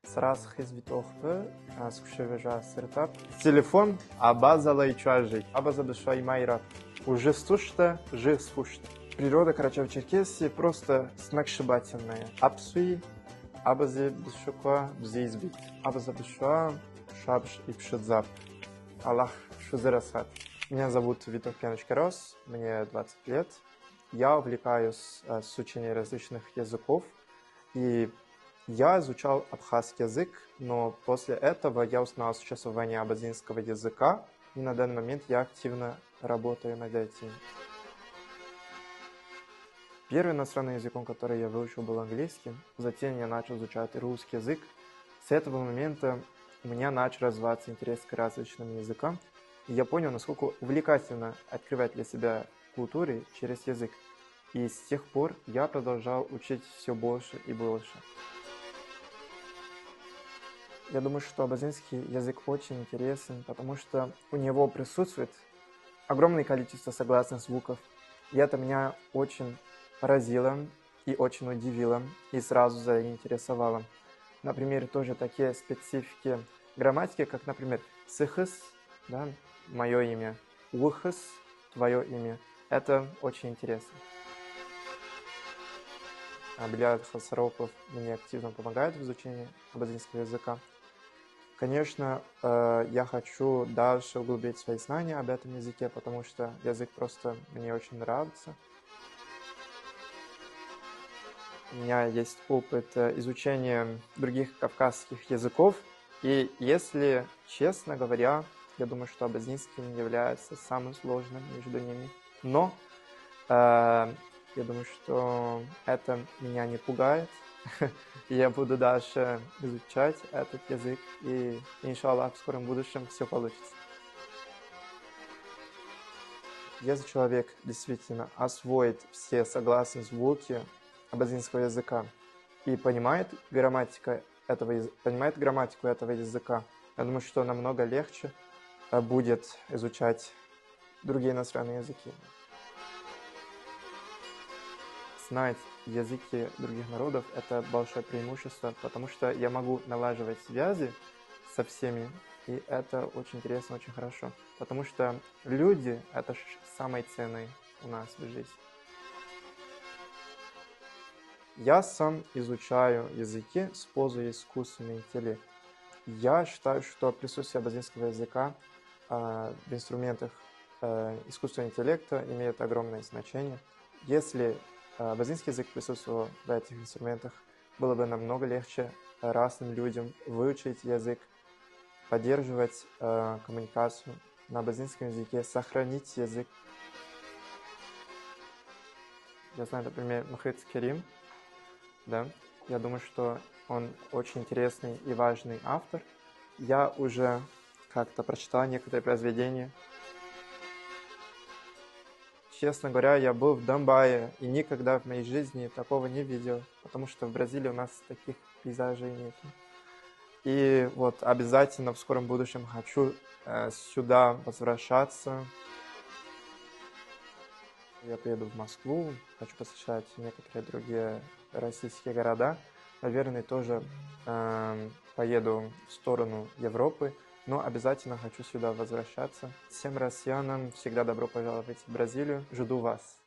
Сразу хизвитохпы, скушевежа сыртап. Телефон абазала и чуажей. Абаза душа и майрат. Уже стушта, же спушта. Природа Карачаево-Черкесии просто сногсшибательная. Апсуи, абазе бешуква бзеизбит. Абаза душа, шабш и пшидзап. Аллах шузерасхат. Меня зовут Виток Яныч Карос, мне 20 лет. Я увлекаюсь с учением различных языков. И я изучал абхазский язык, но после этого я узнал существование абазинского языка, и на данный момент я активно работаю над этим. Первым иностранным языком, который я выучил, был английский. Затем я начал изучать русский язык. С этого момента у меня начал развиваться интерес к различным языкам, и я понял, насколько увлекательно открывать для себя культуры через язык. И с тех пор я продолжал учить все больше и больше. Я думаю, что абазинский язык очень интересен, потому что у него присутствует огромное количество согласных звуков. И это меня очень поразило и очень удивило, и сразу заинтересовало. Например, тоже такие специфики грамматики, как, например, сыхыс, да, мое имя, ухыс, твое имя. Это очень интересно. Абилят Хасаропов мне активно помогает в изучении абазинского языка. Конечно, я хочу дальше углубить свои знания об этом языке, потому что язык просто мне очень нравится. У меня есть опыт изучения других кавказских языков, и если честно говоря, я думаю, что абазинский является самым сложным между ними. Но я думаю, что это меня не пугает. Я буду дальше изучать этот язык, и, иншаллах, в скором будущем все получится. Если человек действительно освоит все согласные звуки абазинского языка и понимает грамматику этого языка, я думаю, что намного легче будет изучать другие иностранные языки. Знать языки других народов – это большое преимущество, потому что я могу налаживать связи со всеми, и это очень интересно, очень хорошо. Потому что люди – это самое ценное у нас в жизни. Я сам изучаю языки, используя искусственный интеллект. Я считаю, что присутствие абазинского языка в инструментах искусственного интеллекта имеет огромное значение. Если абазинский язык присутствовал в этих инструментах, было бы намного легче разным людям выучить язык, поддерживать коммуникацию на абазинском языке, сохранить язык. Я знаю, например, Мухит Керим, да? Я думаю, что он очень интересный и важный автор. Я уже как-то прочитал некоторые произведения. Честно говоря, я был в Домбае и никогда в моей жизни такого не видел, потому что в Бразилии у нас таких пейзажей нет. И вот обязательно в скором будущем хочу сюда возвращаться. Я приеду в Москву, хочу посещать некоторые другие российские города. Наверное, тоже поеду в сторону Европы, но обязательно хочу сюда возвращаться. Всем россиянам всегда добро пожаловать в Бразилию. Жду вас.